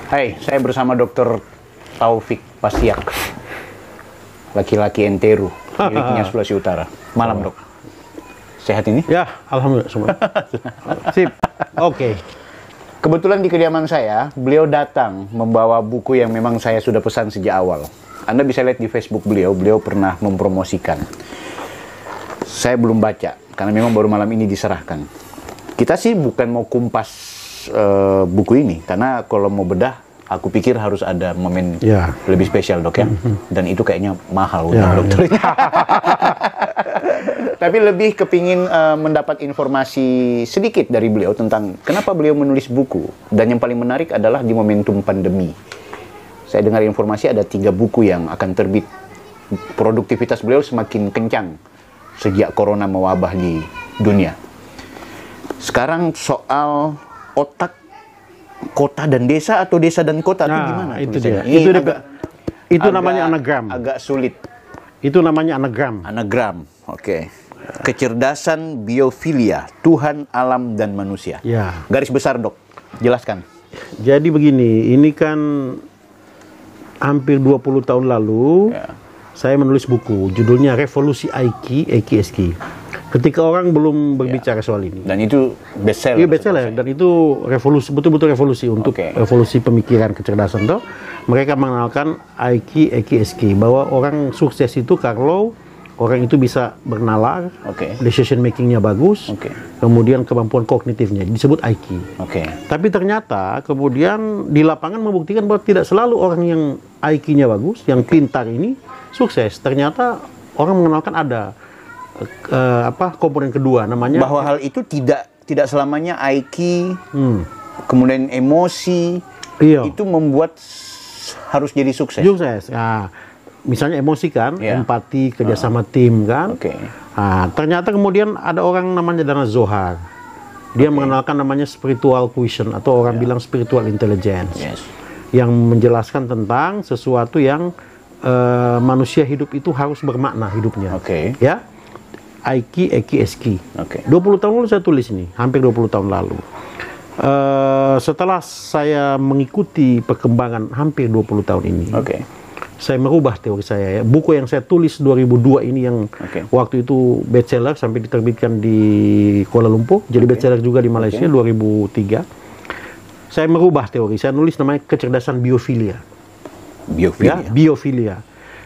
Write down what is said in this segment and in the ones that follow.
Hai, saya bersama Dr. Taufik Pasiak, laki-laki enteru, miliknya Sulawesi Utara. Malam, Dok. Sehat ini? Ya, alhamdulillah semua. Sip. Oke. Kebetulan di kediaman saya, beliau datang membawa buku yang memang saya sudah pesan sejak awal. Anda bisa lihat di Facebook beliau pernah mempromosikan. Saya belum baca, karena memang baru malam ini diserahkan. Kita sih bukan mau kumpas buku ini, karena kalau mau bedah, aku pikir harus ada momen lebih spesial, Dok, ya. Dan itu kayaknya mahal untuk dokternya. Tapi lebih kepingin mendapat informasi sedikit dari beliau tentang kenapa beliau menulis buku. Dan yang paling menarik adalah di momentum pandemi. Saya dengar informasi ada 3 buku yang akan terbit. Produktivitas beliau semakin kencang sejak corona mewabah di dunia. Sekarang soal otak kota dan desa atau desa dan kota itu gimana? Itu dia. Itu namanya anagram. Agak sulit. Itu namanya anagram. Anagram. Oke. Kecerdasan biofilia, Tuhan, alam, dan manusia. Ya. Garis besar, Dok. Jelaskan. Jadi begini, ini kan hampir 20 tahun lalu saya menulis buku, judulnya Revolusi IQ, EQ-SQ. Ketika orang belum berbicara soal ini. Dan itu bestseller. Iya, bestseller. Dan itu revolusi, betul-betul revolusi untuk revolusi pemikiran kecerdasan. Toh, mereka mengenalkan IQ, EQ-SQ, bahwa orang sukses itu kalau orang itu bisa bernalar, decision makingnya bagus, kemudian kemampuan kognitifnya disebut IQ. Tapi ternyata kemudian di lapangan membuktikan bahwa tidak selalu orang yang IQ-nya bagus, yang pintar ini sukses. Ternyata orang mengenalkan ada komponen kedua, namanya bahwa hal itu tidak selamanya IQ, kemudian emosi itu membuat harus jadi sukses. Sukses. Nah, misalnya emosi kan, empati, kerjasama tim kan. Nah, ternyata kemudian ada orang namanya Dana Zohar. Dia mengenalkan namanya spiritual quotient atau orang bilang spiritual intelligence, yang menjelaskan tentang sesuatu yang manusia hidup itu harus bermakna hidupnya. Ya. IQ, EQ-SQ. 20 tahun lalu saya tulis ini, hampir 20 tahun lalu. Setelah saya mengikuti perkembangan hampir 20 tahun ini, saya merubah teori saya. Ya. Buku yang saya tulis 2002 ini yang waktu itu bestseller sampai diterbitkan di Kuala Lumpur, jadi bestseller juga di Malaysia 2003. Saya merubah teori, saya nulis namanya kecerdasan biofilia. Biofilia.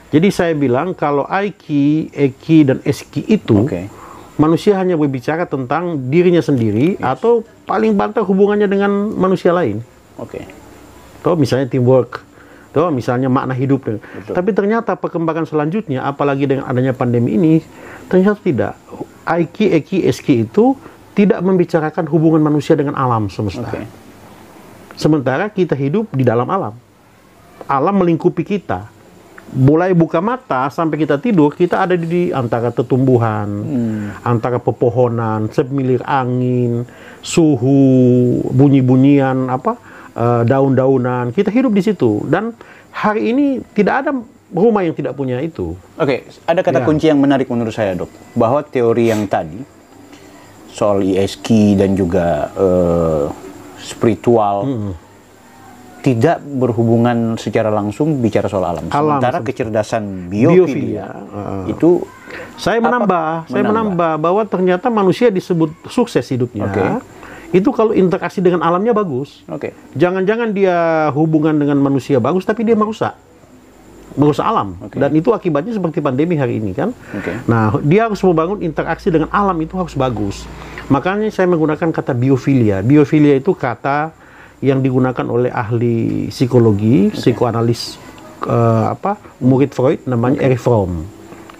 Jadi saya bilang kalau IQ, EQ, dan SQ itu manusia hanya berbicara tentang dirinya sendiri atau paling banter hubungannya dengan manusia lain. Atau misalnya teamwork, atau misalnya makna hidup. Tapi ternyata perkembangan selanjutnya, apalagi dengan adanya pandemi ini, ternyata tidak. IQ, EQ, SQ itu tidak membicarakan hubungan manusia dengan alam semesta. Sementara kita hidup di dalam alam. Alam melingkupi kita. Mulai buka mata sampai kita tidur, kita ada di antara tetumbuhan, antara pepohonan, semilir angin, suhu, bunyi-bunyian, daun-daunan. Kita hidup di situ. Dan hari ini tidak ada rumah yang tidak punya itu. Ada kata kunci yang menarik menurut saya, Dok, bahwa teori yang tadi soal ISQ dan juga spiritual tidak berhubungan secara langsung bicara soal alam. Sementara kecerdasan biofilia itu saya menambah bahwa ternyata manusia disebut sukses hidupnya. Itu kalau interaksi dengan alamnya bagus. Jangan-jangan dia hubungan dengan manusia bagus tapi dia merusak alam. Dan itu akibatnya seperti pandemi hari ini kan. Nah, dia harus membangun interaksi dengan alam itu harus bagus. Makanya saya menggunakan kata biofilia. Biofilia itu kata yang digunakan oleh ahli psikologi, psikoanalis murid Freud namanya Erich Fromm.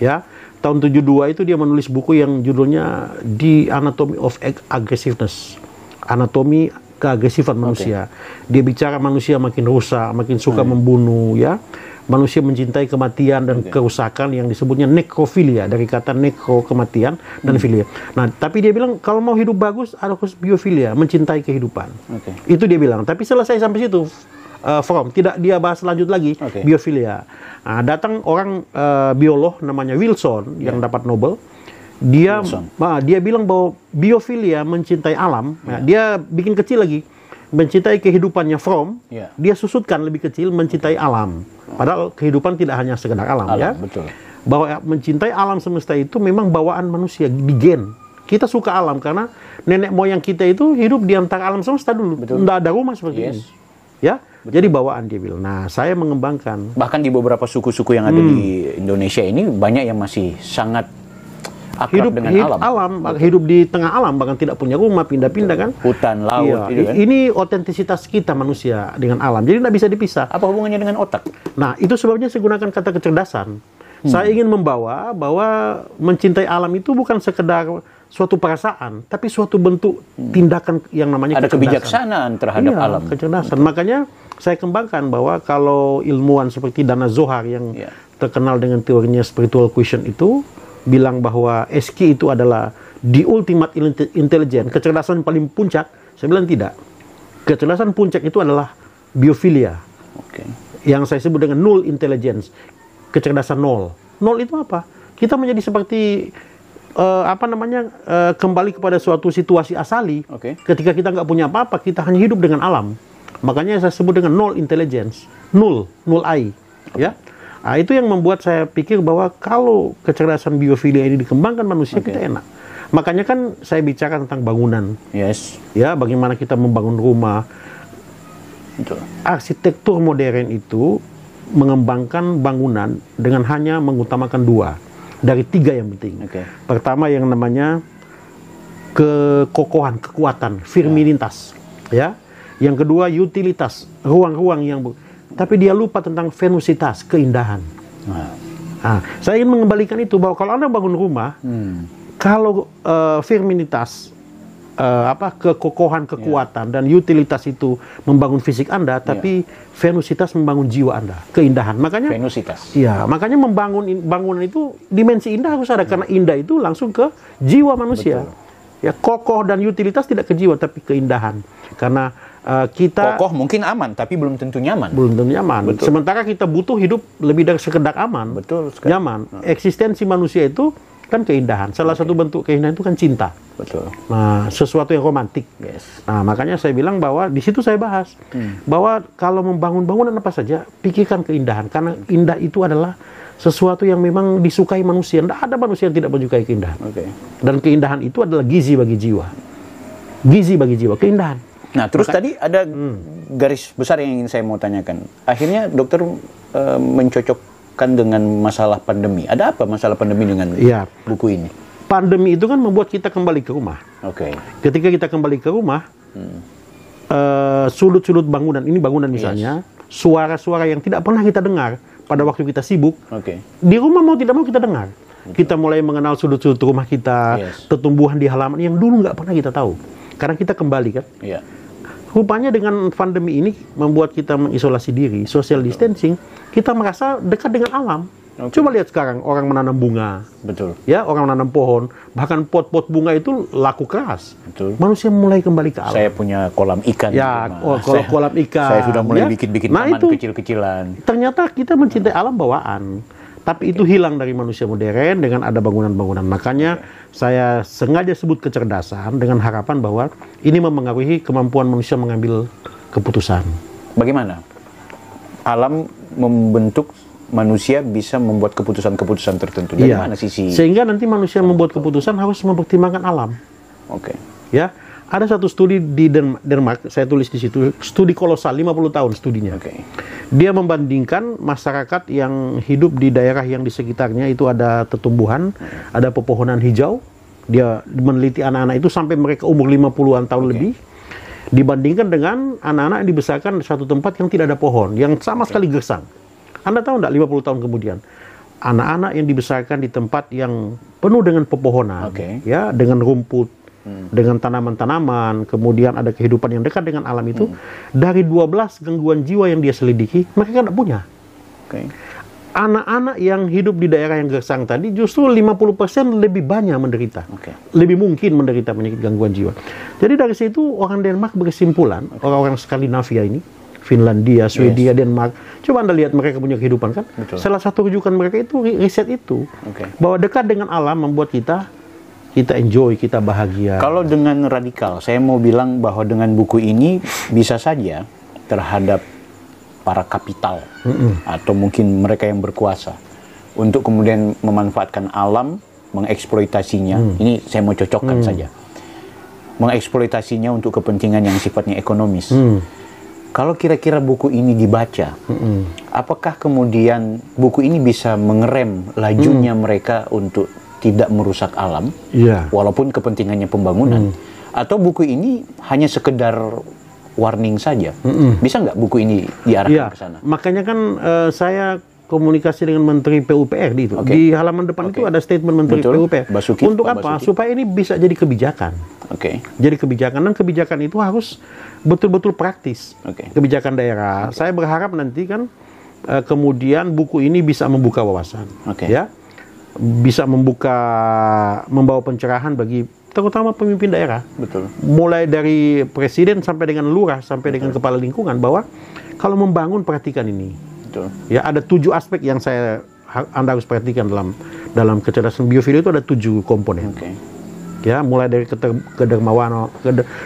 Ya, tahun 72 itu dia menulis buku yang judulnya The Anatomy of Aggressiveness. Anatomi keagresivan manusia. Dia bicara manusia makin rusak, makin suka membunuh, ya. Manusia mencintai kematian dan kerusakan yang disebutnya nekrofilia, dari kata nekro kematian dan filia. Nah, tapi dia bilang kalau mau hidup bagus harus biofilia, mencintai kehidupan. Itu dia bilang. Tapi selesai sampai situ, Fromm tidak dia bahas lanjut lagi biofilia. Nah, datang orang biolog namanya Wilson yang dapat Nobel. Dia bilang bahwa biofilia mencintai alam. Nah, dia bikin kecil lagi. mencintai kehidupannya from, dia susutkan lebih kecil mencintai alam. Padahal kehidupan tidak hanya sekedar alam, ya. Betul. Bahwa mencintai alam semesta itu memang bawaan manusia, di gen. Kita suka alam karena nenek moyang kita itu hidup di antara alam semesta dulu. Tidak ada rumah seperti ini. Ya, jadi bawaan dia bilang. Nah, saya mengembangkan. Bahkan di beberapa suku-suku yang ada di Indonesia ini banyak yang masih sangat akrab dengan alam. Hidup di tengah alam, bahkan tidak punya rumah, pindah-pindah kan. Hutan, laut, kan? Ini otentisitas kita manusia dengan alam. Jadi tidak bisa dipisah. Apa hubungannya dengan otak? Nah, itu sebabnya saya gunakan kata kecerdasan. Saya ingin membawa bahwa mencintai alam itu bukan sekedar suatu perasaan, tapi suatu bentuk tindakan yang namanya ada kebijaksanaan terhadap alam. Kecerdasan. Makanya saya kembangkan bahwa kalau ilmuwan seperti Dana Zohar yang terkenal dengan teorinya spiritual quotient itu bilang bahwa SQ itu adalah the ultimate intelligence, kecerdasan paling puncak, saya bilang tidak. Kecerdasan puncak itu adalah biophilia. Yang saya sebut dengan null intelligence. Kecerdasan nol. Nol itu apa? Kita menjadi seperti kembali kepada suatu situasi asali. Ketika kita nggak punya apa-apa, kita hanya hidup dengan alam. Makanya saya sebut dengan null intelligence, null I, ya. Nah, itu yang membuat saya pikir bahwa kalau kecerdasan biofilia ini dikembangkan manusia, kita enak. Makanya kan saya bicara tentang bangunan. Ya, bagaimana kita membangun rumah. Arsitektur modern itu mengembangkan bangunan dengan hanya mengutamakan 2 dari 3 yang penting. Pertama yang namanya kekokohan, kekuatan, firminitas, ya. Yang kedua utilitas, ruang-ruang yang tapi dia lupa tentang venusitas, keindahan. Nah, saya ingin mengembalikan itu bahwa kalau Anda bangun rumah, kalau firminitas, kekokohan, kekuatan dan utilitas itu membangun fisik Anda, tapi venusitas membangun jiwa Anda, keindahan. Makanya venusitas. Iya, makanya membangun bangunan itu dimensi indah harus ada karena indah itu langsung ke jiwa manusia. Ya, kokoh dan utilitas tidak ke jiwa tapi keindahan. Karena kita kokoh mungkin aman tapi belum tentu nyaman. Belum tentu nyaman. Sementara kita butuh hidup lebih dari sekedar aman. Nyaman. Eksistensi manusia itu kan keindahan. Salah satu bentuk keindahan itu kan cinta. Nah, sesuatu yang romantik. Nah, makanya saya bilang bahwa di situ saya bahas bahwa kalau membangun bangunan apa saja, pikirkan keindahan karena indah itu adalah sesuatu yang memang disukai manusia. Tidak ada manusia yang tidak menyukai keindahan. Dan keindahan itu adalah gizi bagi jiwa. Gizi bagi jiwa, keindahan. Nah, terus tadi ada garis besar yang ingin saya mau tanyakan. Akhirnya dokter mencocokkan dengan masalah pandemi. Ada apa masalah pandemi dengan buku ini? Pandemi itu kan membuat kita kembali ke rumah. Ketika kita kembali ke rumah, sudut-sudut bangunan, ini bangunan misalnya, suara-suara yang tidak pernah kita dengar pada waktu kita sibuk, di rumah mau tidak mau kita dengar. Kita mulai mengenal sudut-sudut rumah kita, pertumbuhan di halaman yang dulu nggak pernah kita tahu. Karena kita kembali kan. Rupanya dengan pandemi ini membuat kita mengisolasi diri, social distancing, kita merasa dekat dengan alam. Coba lihat sekarang orang menanam bunga, ya, orang menanam pohon, bahkan pot-pot bunga itu laku keras. Manusia mulai kembali ke alam. Saya punya kolam ikan. Ya, kolam ikan. Saya sudah mulai bikin-bikin taman kecil-kecilan. Ternyata kita mencintai alam bawaan. Tapi itu hilang dari manusia modern dengan ada bangunan-bangunan. Makanya saya sengaja sebut kecerdasan dengan harapan bahwa ini mempengaruhi kemampuan manusia mengambil keputusan. Bagaimana? Alam membentuk manusia bisa membuat keputusan-keputusan tertentu. Dari mana sisi? Sehingga nanti manusia membuat keputusan harus mempertimbangkan alam. Ya. Ada satu studi di Denmark, saya tulis di situ, studi kolosal, 50 tahun studinya. Dia membandingkan masyarakat yang hidup di daerah yang di sekitarnya itu ada tumbuhan, ada pepohonan hijau. Dia meneliti anak-anak itu sampai mereka umur 50-an tahun lebih. Dibandingkan dengan anak-anak yang dibesarkan di satu tempat yang tidak ada pohon, yang sama sekali gersang. Anda tahu enggak 50 tahun kemudian? Anak-anak yang dibesarkan di tempat yang penuh dengan pepohonan, ya, dengan rumput, dengan tanaman-tanaman, kemudian ada kehidupan yang dekat dengan alam itu, dari 12 gangguan jiwa yang dia selidiki, mereka tidak punya. Anak-anak yang hidup di daerah yang gersang tadi justru 50% lebih banyak menderita. Lebih mungkin menderita penyakit gangguan jiwa. Jadi dari situ orang Denmark berkesimpulan, orang-orang Skandinavia ini, Finlandia, Swedia, Denmark, coba Anda lihat mereka punya kehidupan kan? Salah satu rujukan mereka itu riset itu, bahwa dekat dengan alam membuat kita kita enjoy, kita bahagia. Kalau dengan radikal, saya mau bilang bahwa dengan buku ini bisa saja terhadap para kapital atau mungkin mereka yang berkuasa untuk kemudian memanfaatkan alam, mengeksploitasinya. Ini saya mau cocokkan saja. Mengeksploitasinya untuk kepentingan yang sifatnya ekonomis. Kalau kira-kira buku ini dibaca, apakah kemudian buku ini bisa mengerem lajunya mereka untuk tidak merusak alam, walaupun kepentingannya pembangunan? Atau buku ini hanya sekedar warning saja? Bisa nggak buku ini diarahkan ke sana? Makanya kan saya komunikasi dengan Menteri PUPR di itu. Di halaman depan itu ada statement Menteri PUPR. Untuk apa? Supaya ini bisa jadi kebijakan. Jadi kebijakan, dan kebijakan itu harus betul-betul praktis. Kebijakan daerah. Saya berharap nanti kan kemudian buku ini bisa membuka wawasan, ya, bisa membawa pencerahan bagi terutama pemimpin daerah. Mulai dari presiden sampai dengan lurah sampai dengan kepala lingkungan, bahwa kalau membangun perhatikan ini. Ya, ada 7 aspek yang Anda harus perhatikan dalam kecerdasan biofilia itu ada 7 komponen. Ya, mulai dari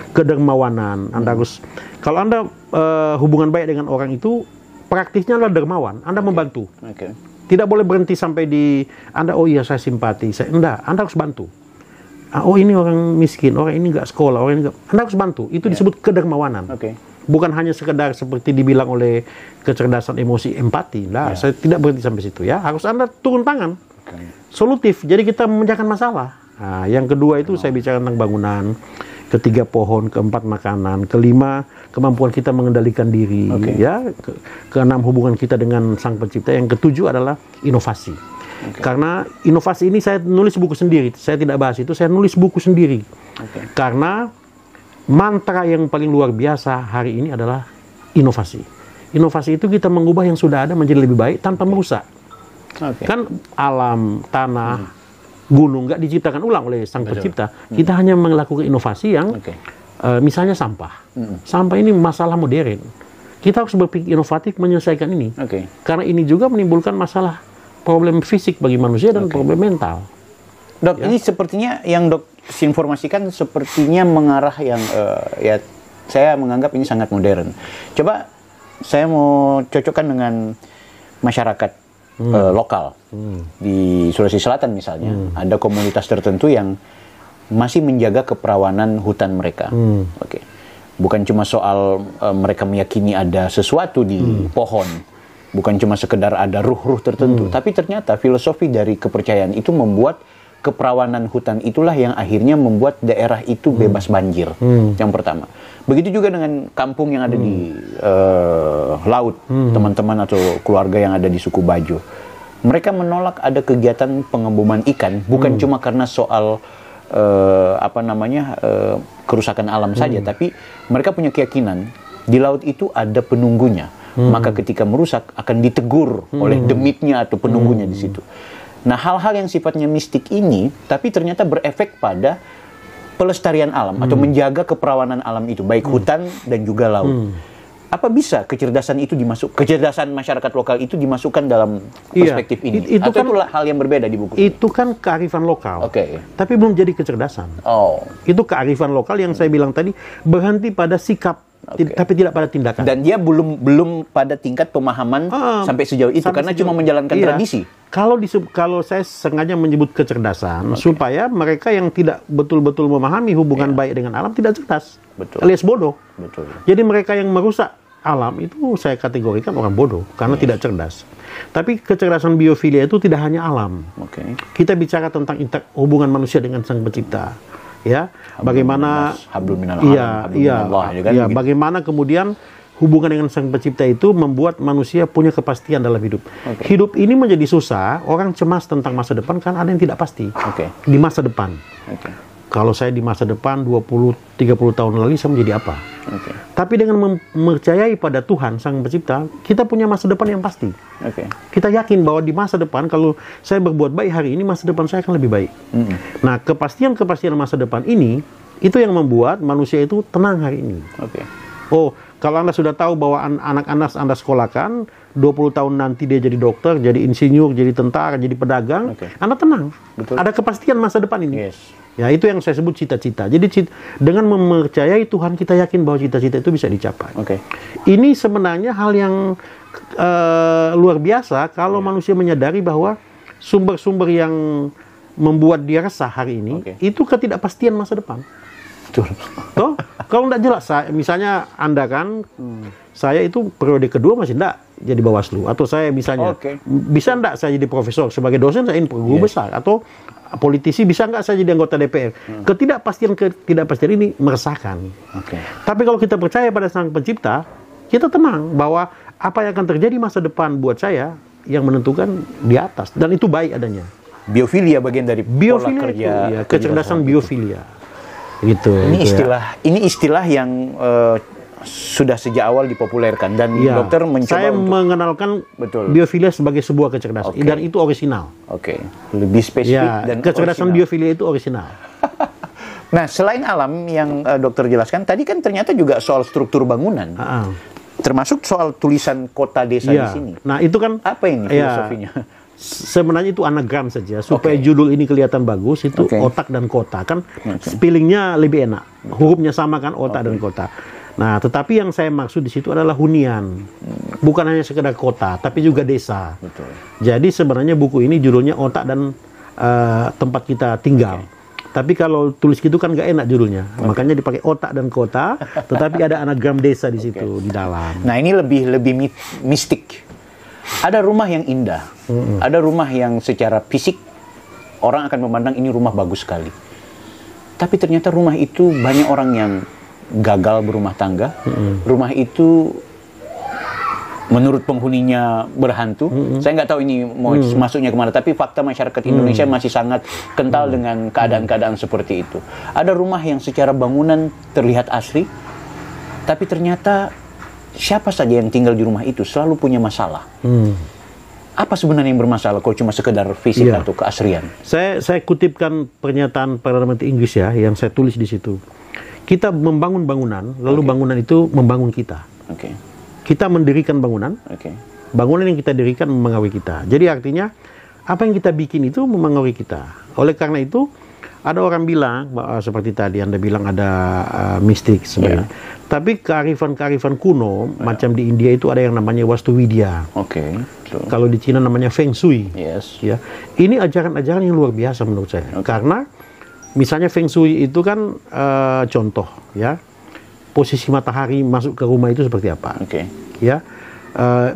kedermawanan. Anda harus, kalau Anda hubungan baik dengan orang itu, praktisnya adalah dermawan. Anda membantu. Tidak boleh berhenti sampai di Anda, oh iya saya simpati. Enggak, Anda harus bantu. Oh ini orang miskin, orang ini nggak sekolah, orang ini nggak. Anda harus bantu. Itu disebut kedermawanan. Bukan hanya sekedar seperti dibilang oleh kecerdasan emosi, empati. Nah, saya tidak berhenti sampai situ ya. Harus Anda turun tangan. Solutif. Jadi kita memecahkan masalah. Nah, yang kedua itu saya bicara tentang bangunan, ketiga pohon, keempat makanan, kelima kemampuan kita mengendalikan diri, ya, keenam hubungan kita dengan Sang Pencipta, yang ketujuh adalah inovasi. Karena inovasi ini saya nulis buku sendiri, saya tidak bahas itu, saya nulis buku sendiri. Karena mantra yang paling luar biasa hari ini adalah inovasi. Inovasi itu kita mengubah yang sudah ada menjadi lebih baik tanpa merusak. Kan alam, tanah, gunung nggak diciptakan ulang oleh Sang Pencipta. Kita hanya melakukan inovasi yang misalnya sampah. Sampah ini masalah modern. Kita harus berpikir inovatif menyelesaikan ini. Karena ini juga menimbulkan masalah problem fisik bagi manusia dan problem mental. Dok, ini sepertinya yang Dok informasikan sepertinya mengarah yang ya saya menganggap ini sangat modern. Coba saya mau cocokkan dengan masyarakat lokal di Sulawesi Selatan misalnya. Ada komunitas tertentu yang masih menjaga keperawanan hutan mereka. Bukan cuma soal mereka meyakini ada sesuatu di pohon, bukan cuma sekedar ada ruh-ruh tertentu, tapi ternyata filosofi dari kepercayaan itu membuat keperawanan hutan itulah yang akhirnya membuat daerah itu bebas banjir. Yang pertama. Begitu juga dengan kampung yang ada di laut, teman-teman atau keluarga yang ada di suku Bajo. Mereka menolak ada kegiatan pengeboman ikan, bukan cuma karena soal kerusakan alam saja, tapi mereka punya keyakinan di laut itu ada penunggunya. Maka ketika merusak akan ditegur oleh demitnya atau penunggunya di situ. Nah, hal-hal yang sifatnya mistik ini, tapi ternyata berefek pada pelestarian alam atau menjaga keperawanan alam itu, baik hutan dan juga laut. Apa bisa kecerdasan itu kecerdasan masyarakat lokal itu dimasukkan dalam perspektif ini? Atau kan, itulah hal yang berbeda di buku itu ini? Kan kearifan lokal, tapi belum jadi kecerdasan. Itu kearifan lokal yang saya bilang tadi, berhenti pada sikap, tapi tidak pada tindakan. Dan dia belum pada tingkat pemahaman sampai sejauh itu, karena cuma menjalankan tradisi. Kalau saya sengaja menyebut kecerdasan, supaya mereka yang tidak betul-betul memahami hubungan baik dengan alam tidak cerdas, alias bodoh. Jadi mereka yang merusak alam itu saya kategorikan orang bodoh, karena tidak cerdas. Tapi kecerdasan biofilia itu tidak hanya alam. Kita bicara tentang hubungan manusia dengan Sang Pencipta. Ya, bagaimana bagaimana kemudian hubungan dengan Sang Pencipta itu membuat manusia punya kepastian dalam hidup. Hidup ini menjadi susah, orang cemas tentang masa depan kan ada yang tidak pasti. Di masa depan. Kalau saya di masa depan 20-30 tahun lagi saya menjadi apa? Tapi dengan mempercayai pada Tuhan Sang Pencipta, kita punya masa depan yang pasti. Kita yakin bahwa di masa depan kalau saya berbuat baik hari ini, masa depan saya akan lebih baik. Nah, kepastian masa depan ini itu yang membuat manusia itu tenang hari ini. Oh, kalau Anda sudah tahu bahwa anak Anda sekolahkan 20 tahun nanti dia jadi dokter, jadi insinyur, jadi tentara, jadi pedagang, Anda tenang. Ada kepastian masa depan ini. Ya, itu yang saya sebut cita-cita. Jadi dengan mempercayai Tuhan, kita yakin bahwa cita-cita itu bisa dicapai. Ini sebenarnya hal yang luar biasa kalau manusia menyadari bahwa sumber-sumber yang membuat dia resah hari ini itu ketidakpastian masa depan. Toh, kalau tidak jelas, misalnya Anda kan, saya itu periode kedua masih tidak jadi Bawaslu, atau saya misalnya bisa enggak saya jadi profesor sebagai dosen, saya ini guru besar, atau politisi bisa enggak saya jadi anggota DPR. Ketidakpastian ini meresahkan. Tapi kalau kita percaya pada Sang Pencipta, kita tenang bahwa apa yang akan terjadi masa depan buat saya yang menentukan di atas, dan itu baik adanya. Biofilia bagian dari pola kerja, itu, ya, kecerdasan biofilia. Gitu. Ini istilah yang sudah sejak awal dipopulerkan, dan dokter mencoba saya mengenalkan biofilia sebagai sebuah kecerdasan, dan itu orisinal. Lebih spesifik dan kecerdasan orisinal. Biofilia itu orisinal. Nah, selain alam yang dokter jelaskan tadi, kan ternyata juga soal struktur bangunan, termasuk soal tulisan kota desa di sini. Nah, itu kan apa ini filosofinya? Sebenarnya itu anagram saja supaya judul ini kelihatan bagus. Itu otak dan kota kan, spellingnya lebih enak, hurufnya sama kan, otak dan kota. Nah, tetapi yang saya maksud di situ adalah hunian, bukan hanya sekedar kota, tapi juga desa. Jadi sebenarnya buku ini judulnya Otak dan Tempat Kita Tinggal. Tapi kalau tulis gitu kan nggak enak judulnya, makanya dipakai otak dan kota, tetapi ada anagram desa di situ di dalam. Nah, ini lebih mistik. Ada rumah yang indah, ada rumah yang secara fisik orang akan memandang ini rumah bagus sekali. Tapi ternyata rumah itu banyak orang yang gagal berumah tangga. Rumah itu menurut penghuninya berhantu. Saya nggak tahu ini mau masuknya kemana, tapi fakta masyarakat Indonesia masih sangat kental dengan keadaan-keadaan seperti itu. Ada rumah yang secara bangunan terlihat asri, tapi ternyata siapa saja yang tinggal di rumah itu selalu punya masalah. Apa sebenarnya yang bermasalah kalau cuma sekedar fisik atau keasrian? Saya kutipkan pernyataan Perdana Menteri Inggris ya, yang saya tulis di situ. Kita membangun bangunan, lalu bangunan itu membangun kita. Kita mendirikan bangunan, bangunan yang kita dirikan mempengaruhi kita. Jadi artinya, apa yang kita bikin itu mempengaruhi kita. Oleh karena itu, ada orang bilang, seperti tadi Anda bilang ada mistik sebenarnya. Tapi kearifan-kearifan kuno, macam di India itu ada yang namanya Wastu Widya. Kalau di Cina namanya Feng Shui. Ya. Ini ajaran-ajaran yang luar biasa menurut saya. Karena misalnya Feng Shui itu kan contoh, ya, posisi matahari masuk ke rumah itu seperti apa. Ya,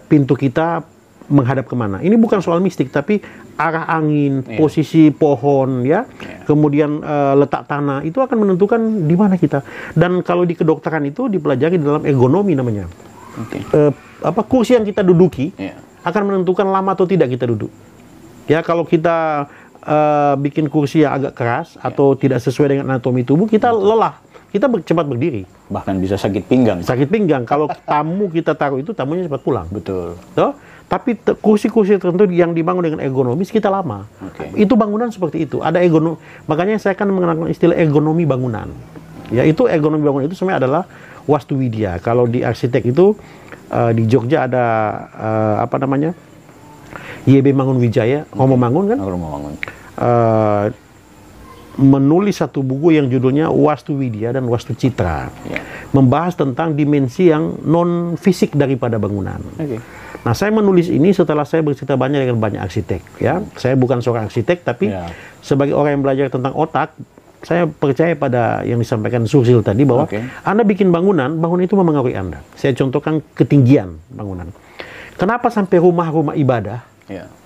pintu kita menghadap kemana. Ini bukan soal mistik, tapi arah angin, posisi pohon, ya, kemudian letak tanah, itu akan menentukan di mana kita. Dan kalau di kedokteran itu dipelajari dalam ergonomi namanya. Kursi yang kita duduki akan menentukan lama atau tidak kita duduk. Ya, kalau kita bikin kursi yang agak keras atau tidak sesuai dengan anatomi tubuh, kita lelah, kita cepat berdiri. Bahkan bisa sakit pinggang. Sakit pinggang. Kalau tamu kita taruh itu, tamunya cepat pulang. Betul. Tapi kursi-kursi tertentu yang dibangun dengan ergonomis kita lama. Itu bangunan seperti itu. Ada ergonomi. Makanya saya akan mengenalkan istilah ergonomi bangunan. Ya, itu ergonomi bangunan itu sebenarnya adalah Wastu Widya. Kalau di arsitek itu di Jogja ada apa namanya? YB Mangunwijaya, Romo Mangun kan? Romo Mangun. Menulis satu buku yang judulnya Wastu Widya dan Wastu Citra. Membahas tentang dimensi yang non fisik daripada bangunan. Nah, saya menulis ini setelah saya bercerita banyak dengan banyak arsitek. Ya, saya bukan seorang arsitek, tapi sebagai orang yang belajar tentang otak, saya percaya pada yang disampaikan Sursil tadi bahwa Anda bikin bangunan itu mempengaruhi Anda. Saya contohkan ketinggian bangunan. Kenapa sampai rumah-rumah ibadah,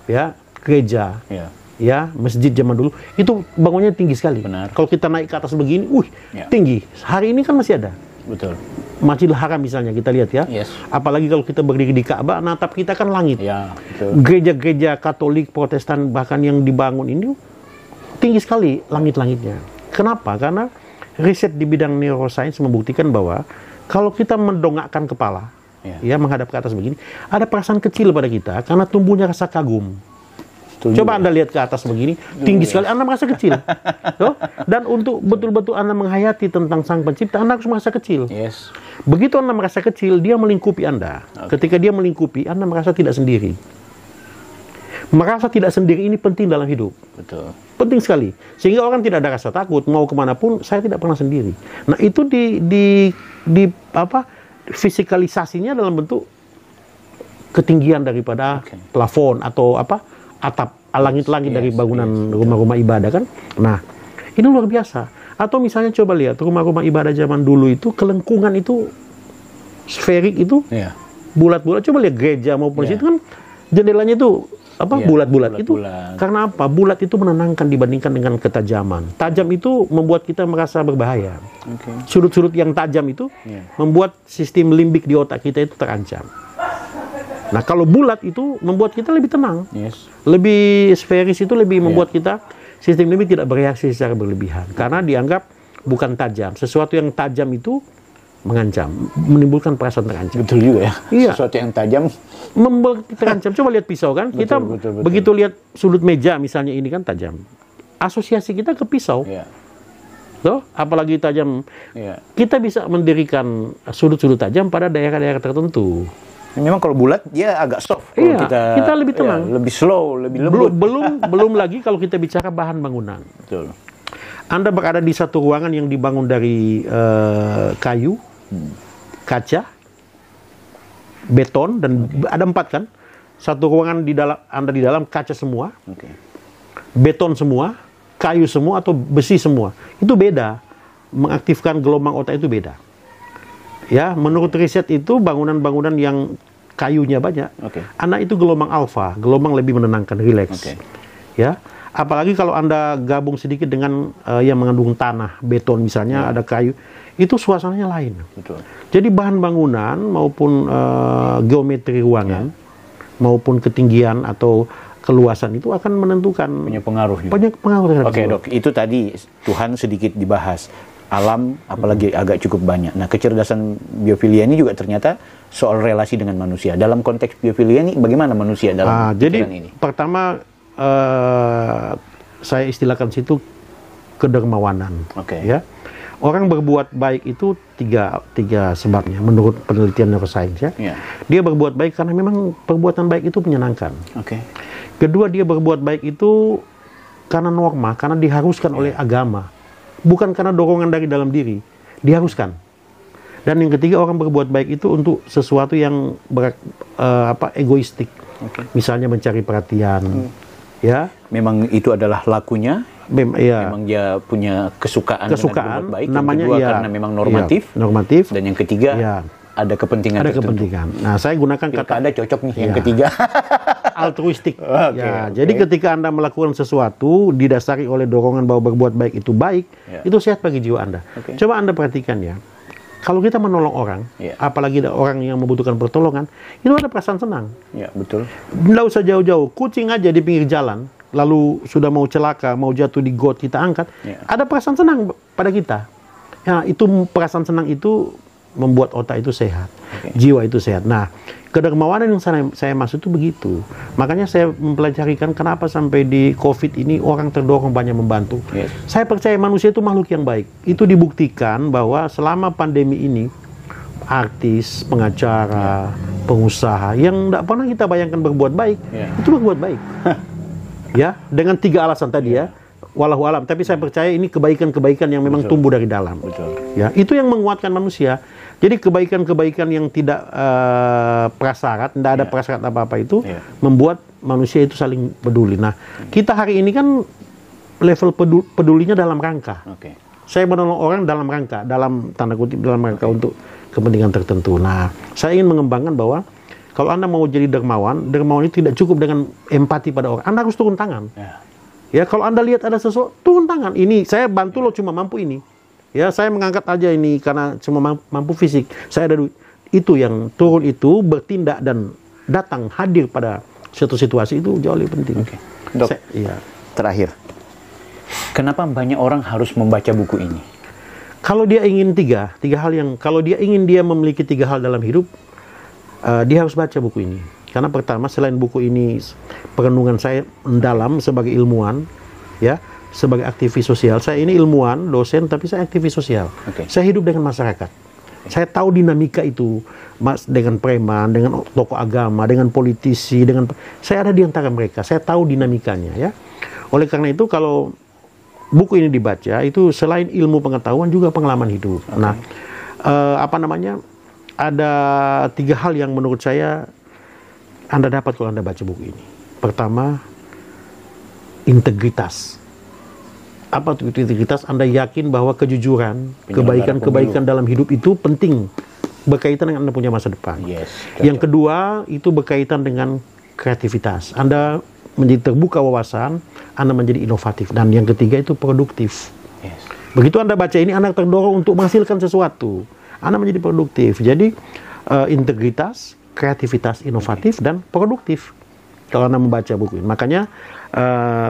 ya, gereja, ya, masjid zaman dulu itu bangunnya tinggi sekali. Kalau kita naik ke atas begini, tinggi. Hari ini kan masih ada. Betul. Masjidil Haram misalnya kita lihat ya. Apalagi kalau kita berdiri di Ka'bah, natap kita kan langit. Gereja-gereja Katolik, Protestan bahkan yang dibangun ini tinggi sekali langit-langitnya. Kenapa? Karena riset di bidang neuroscience membuktikan bahwa kalau kita mendongakkan kepala, ya, menghadap ke atas begini, ada perasaan kecil pada kita karena tumbuhnya rasa kagum. Coba Anda lihat ke atas begini, tinggi sekali, Anda merasa kecil. Dan untuk betul-betul Anda menghayati tentang Sang Pencipta, Anda harus merasa kecil. Begitu Anda merasa kecil, dia melingkupi Anda. Ketika dia melingkupi, Anda merasa tidak sendiri. Merasa tidak sendiri ini penting dalam hidup. penting sekali. Sehingga orang tidak ada rasa takut, mau kemanapun, saya tidak pernah sendiri. Nah, itu di fisikalisasinya dalam bentuk ketinggian daripada plafon atau atap, langit-langit dari bangunan rumah-rumah ibadah kan. Nah, ini luar biasa. Atau misalnya coba lihat rumah-rumah ibadah zaman dulu itu, kelengkungan itu sferik itu, bulat-bulat. Coba lihat gereja maupun situ kan jendelanya itu bulat-bulat itu. Karena apa? Bulat itu menenangkan dibandingkan dengan ketajaman. Tajam itu membuat kita merasa berbahaya. Sudut-sudut yang tajam itu membuat sistem limbik di otak kita itu terancam. Nah, kalau bulat itu membuat kita lebih tenang. Lebih sferis itu lebih membuat kita sistem limbik tidak bereaksi secara berlebihan. Karena dianggap bukan tajam. Sesuatu yang tajam itu mengancam, menimbulkan perasaan terancam. Betul juga ya. Iya. Sesuatu yang tajam terancam. Coba lihat pisau kan, kita begitu lihat sudut meja misalnya ini kan tajam. Asosiasi kita ke pisau. Loh, apalagi tajam. Kita bisa mendirikan sudut-sudut tajam pada daerah-daerah tertentu. Memang kalau bulat dia agak soft. Kita lebih tenang, lebih slow, lebih lembut. Belum lagi kalau kita bicara bahan bangunan. Betul. Anda berada di satu ruangan yang dibangun dari kayu, kaca, beton, dan ada 4 kan. Satu ruangan Anda di dalam kaca semua, beton semua, kayu semua atau besi semua. Itu beda. Mengaktifkan gelombang otak itu beda. Ya, menurut riset itu bangunan-bangunan yang kayunya banyak, anak itu gelombang alfa, gelombang lebih menenangkan, rileks. Ya. Apalagi kalau Anda gabung sedikit dengan yang mengandung tanah, beton misalnya, ada kayu, itu suasananya lain. Betul. Jadi bahan bangunan maupun geometri ruangan, maupun ketinggian atau keluasan itu akan menentukan. Punya pengaruh. Banyak pengaruh. Oke dok, itu tadi Tuhan sedikit dibahas. Alam apalagi agak cukup banyak. Nah, kecerdasan biofilia ini juga ternyata soal relasi dengan manusia. Dalam konteks biofilia ini bagaimana manusia dalam jadi ini? Pertama saya istilahkan situ kedermawanan. Ya, orang berbuat baik itu tiga sebabnya menurut penelitian neuroscience ya. Dia berbuat baik karena memang perbuatan baik itu menyenangkan. Kedua, dia berbuat baik itu karena norma, karena diharuskan oleh agama, bukan karena dorongan dari dalam diri, diharuskan. Dan yang ketiga, orang berbuat baik itu untuk sesuatu yang egoistik, misalnya mencari perhatian. Ya, memang itu adalah lakunya. Memang dia punya kesukaan dengan berbuat baik. Namanya yang kedua karena memang normatif. Dan yang ketiga ada kepentingan. Nah, saya gunakan kata ada cocok nih yang ketiga. Altruistik. Jadi ketika Anda melakukan sesuatu didasari oleh dorongan bahwa berbuat baik itu baik, itu sehat bagi jiwa Anda. Coba Anda perhatikan ya. Kalau kita menolong orang, apalagi ada orang yang membutuhkan pertolongan, itu ada perasaan senang. Betul. Nggak usah jauh-jauh, kucing aja di pinggir jalan, lalu sudah mau celaka, mau jatuh di got, kita angkat, ada perasaan senang pada kita. Ya, itu perasaan senang itu membuat otak itu sehat, jiwa itu sehat. Nah, kedermawanan yang saya maksud itu begitu. Makanya saya mempelajari kenapa sampai di COVID ini orang terdorong banyak membantu. Saya percaya manusia itu makhluk yang baik. Itu dibuktikan bahwa selama pandemi ini, artis, pengacara, pengusaha yang tidak pernah kita bayangkan berbuat baik, itu berbuat baik. Ya, dengan 3 alasan tadi ya. Walau alam, tapi saya percaya ini kebaikan-kebaikan yang memang tumbuh dari dalam. Ya, itu yang menguatkan manusia. Jadi kebaikan-kebaikan yang tidak prasyarat, tidak ada prasyarat apa-apa itu membuat manusia itu saling peduli. Nah, kita hari ini kan level pedulinya dalam rangka. Saya menolong orang dalam rangka, dalam tanda kutip dalam rangka untuk kepentingan tertentu. Nah, saya ingin mengembangkan bahwa kalau Anda mau jadi dermawan itu tidak cukup dengan empati pada orang. Anda harus turun tangan. Ya, kalau Anda lihat ada sesuatu, turun tangan. Ini saya bantu lo cuma mampu ini. Ya, saya mengangkat aja ini karena cuma mampu fisik. Saya ada duit. Itu yang turun itu bertindak dan datang hadir pada suatu situasi itu jauh lebih penting. Dok, terakhir. Kenapa banyak orang harus membaca buku ini? Kalau dia ingin tiga hal yang, kalau dia ingin dia memiliki 3 hal dalam hidup, dia harus baca buku ini. Karena pertama, selain buku ini perenungan saya mendalam sebagai ilmuwan, ya, sebagai aktivis sosial. Saya ini ilmuwan, dosen, tapi saya aktivis sosial. Saya hidup dengan masyarakat. Saya tahu dinamika itu, dengan preman, dengan tokoh agama, dengan politisi, saya ada di antara mereka. Saya tahu dinamikanya, ya. Oleh karena itu kalau buku ini dibaca, itu selain ilmu pengetahuan juga pengalaman hidup. Nah, ada 3 hal yang menurut saya Anda dapat kalau Anda baca buku ini. Pertama, integritas. Apa itu integritas? Anda yakin bahwa kejujuran, kebaikan dalam hidup itu penting, berkaitan dengan Anda punya masa depan. Yang kedua, itu berkaitan dengan kreativitas. Anda menjadi terbuka wawasan, Anda menjadi inovatif. Dan yang ketiga itu produktif. Begitu Anda baca ini, Anda terdorong untuk menghasilkan sesuatu. Anda menjadi produktif. Jadi, integritas, kreativitas, inovatif, dan produktif. Kalau Anda membaca buku ini. Makanya,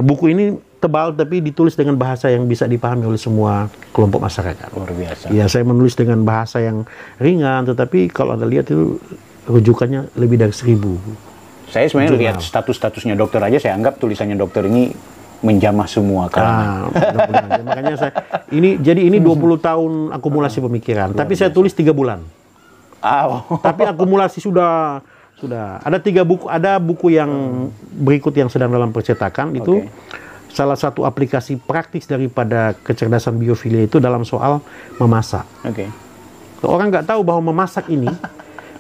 buku ini tebal tapi ditulis dengan bahasa yang bisa dipahami oleh semua kelompok masyarakat. Luar biasa. Ya, saya menulis dengan bahasa yang ringan, tetapi kalau Anda lihat itu rujukannya lebih dari 1000. Saya sebenarnya lihat status-statusnya dokter aja, saya anggap tulisannya dokter ini menjamah semua kalangan. Makanya ini 20 tahun akumulasi pemikiran, tapi saya tulis 3 bulan. Tapi akumulasi sudah ada 3 buku, ada buku yang berikut yang sedang dalam percetakan itu. Salah satu aplikasi praktis daripada kecerdasan biofilia itu dalam soal memasak. Orang nggak tahu bahwa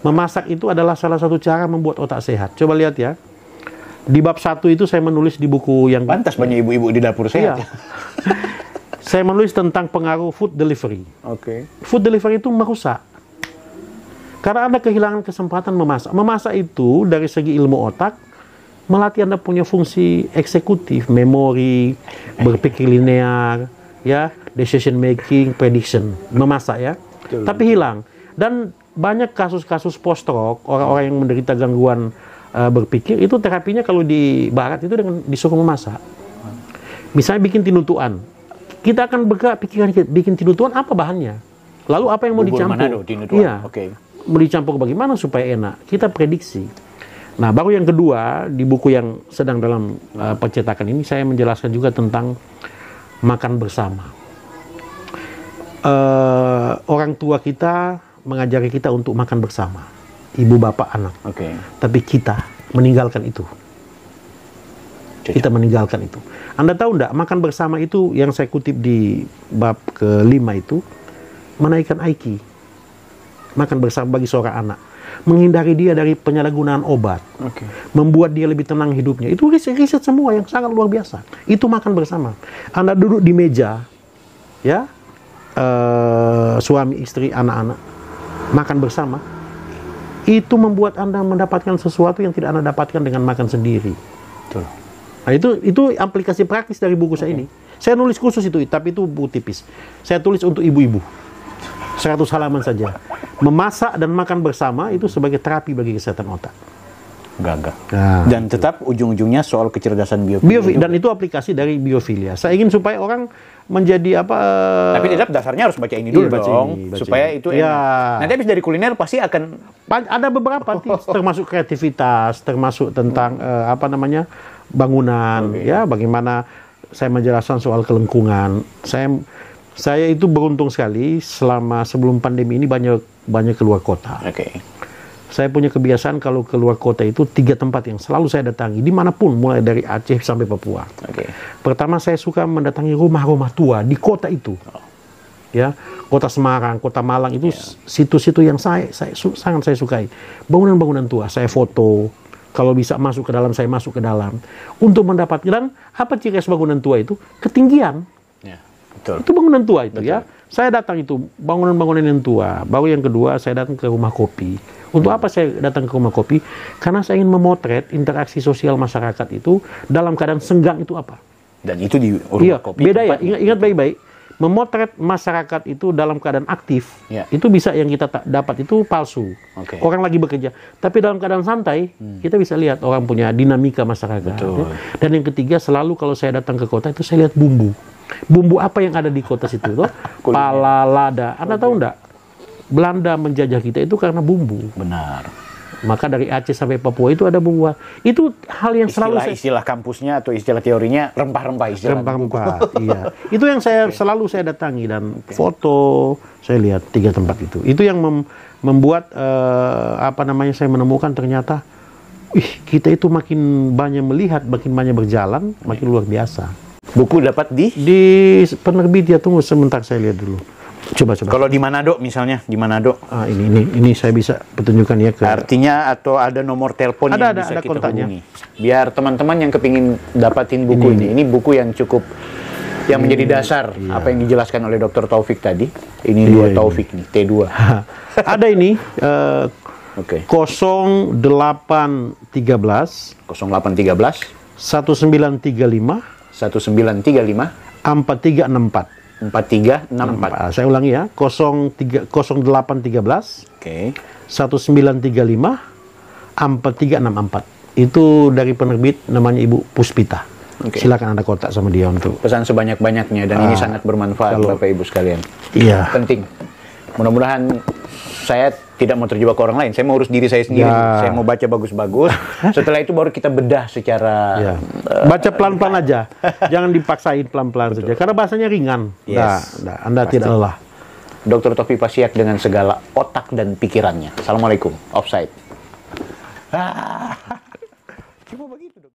memasak itu adalah salah satu cara membuat otak sehat. Coba lihat ya. Di bab 1 itu saya menulis di buku yang... Pantas banyak ibu-ibu di dapur sehat. Saya menulis tentang pengaruh food delivery. Food delivery itu merusak. Karena Anda kehilangan kesempatan memasak. Memasak itu dari segi ilmu otak, melatih Anda punya fungsi eksekutif, memori, berpikir linear, ya, decision making, prediction, memasak ya. Tapi hilang. Dan banyak kasus-kasus post-stroke, orang-orang yang menderita gangguan berpikir, itu terapinya kalau di barat itu dengan disuruh memasak. Misalnya bikin tinutuan. Kita akan bergerak pikiran kita, bikin tinutuan apa bahannya? Lalu apa yang mau dicampur? Iya. Mau dicampur bagaimana supaya enak? Kita prediksi. Nah, baru yang kedua, di buku yang sedang dalam percetakan ini, saya menjelaskan juga tentang makan bersama. Orang tua kita mengajari kita untuk makan bersama. Ibu, bapak, anak. Tapi kita meninggalkan itu. Kita meninggalkan itu. Anda tahu enggak, makan bersama itu yang saya kutip di bab ke-5 itu, menaikkan IQ. Makan bersama bagi seorang anak. Menghindari dia dari penyalahgunaan obat, membuat dia lebih tenang hidupnya. Itu riset semua yang sangat luar biasa. Itu makan bersama. Anda duduk di meja, ya, suami, istri, anak-anak, makan bersama. Itu membuat Anda mendapatkan sesuatu yang tidak Anda dapatkan dengan makan sendiri. Nah, itu aplikasi praktis dari buku saya ini. Saya nulis khusus itu, tapi itu buku tipis. Saya tulis untuk ibu-ibu. 100 halaman saja. Memasak dan makan bersama itu sebagai terapi bagi kesehatan otak. Gagah. Dan tetap ujung-ujungnya soal kecerdasan biofilia. Dan itu aplikasi dari biofilia. Saya ingin supaya orang menjadi apa... Tapi tetap dasarnya harus baca ini dulu dong. Supaya itu enak. Nanti habis dari kuliner pasti akan... Ada beberapa tips, termasuk kreativitas, termasuk tentang bangunan, ya, bagaimana saya menjelaskan soal kelengkungan. Saya itu beruntung sekali sebelum pandemi ini banyak keluar kota. Saya punya kebiasaan kalau keluar kota itu 3 tempat yang selalu saya datangi dimanapun, mulai dari Aceh sampai Papua. Pertama, saya suka mendatangi rumah-rumah tua di kota itu. Ya, kota Semarang, kota Malang itu situ-situ yang sangat saya sukai. Bangunan-bangunan tua, saya foto. Kalau bisa masuk ke dalam, saya masuk ke dalam untuk mendapatkan. Dan apa ciri khas bangunan tua itu? Ketinggian. Itu bangunan tua itu. Ya. Saya datang itu bangunan-bangunan yang tua. Baru yang kedua, saya datang ke rumah kopi. Untuk apa saya datang ke rumah kopi? Karena saya ingin memotret interaksi sosial masyarakat itu dalam keadaan senggang itu apa. Dan itu di rumah kopi. Beda ya. Ingat baik-baik. Memotret masyarakat itu dalam keadaan aktif, itu bisa yang kita dapat itu palsu. Orang lagi bekerja. Tapi dalam keadaan santai, kita bisa lihat orang punya dinamika masyarakat. Ya. Dan yang ketiga, selalu kalau saya datang ke kota itu saya lihat bumbu. Bumbu apa yang ada di kota situ? Pala, lada. Anda tahu enggak? Belanda menjajah kita itu karena bumbu. Benar. Maka dari Aceh sampai Papua itu ada bumbu. Itu hal yang selalu istilah kampusnya atau istilah teorinya rempah-rempah Rempah-rempah, iya. Itu yang selalu saya datangi dan foto. Saya lihat 3 tempat itu. Itu yang membuat saya menemukan ternyata kita itu makin banyak melihat, makin banyak berjalan, makin luar biasa. Buku dapat di penerbit ya, tunggu sebentar saya lihat dulu. Coba. Kalau di Manado misalnya, di Manado. Ini saya bisa pertunjukkan ya ke. Artinya atau ada nomor telepon yang bisa kita kontaknya. Hubungi. Biar teman-teman yang kepingin dapatin buku ini. Ini buku yang cukup yang menjadi dasar apa yang dijelaskan oleh Dr. Taufik tadi. Ini dua Taufik nih, T2. Ada ini 0813 0813 1935 1935 4364. 4364. Saya ulangi ya, 0813 1935 4364. Itu dari penerbit namanya Ibu Puspita. Silakan Anda kontak sama dia untuk pesan sebanyak-banyaknya, dan ini sangat bermanfaat Bapak Ibu sekalian. Iya. Penting. Mudah-mudahan saya tidak mau terjebak ke orang lain. Saya mau urus diri saya sendiri. Saya mau baca bagus-bagus. Setelah itu baru kita bedah secara baca pelan-pelan aja. Jangan dipaksain, pelan-pelan saja. Karena bahasanya ringan. Anda tidak lelah. Dr. Taufik Pasyak dengan segala otak dan pikirannya. Assalamualaikum. Offside.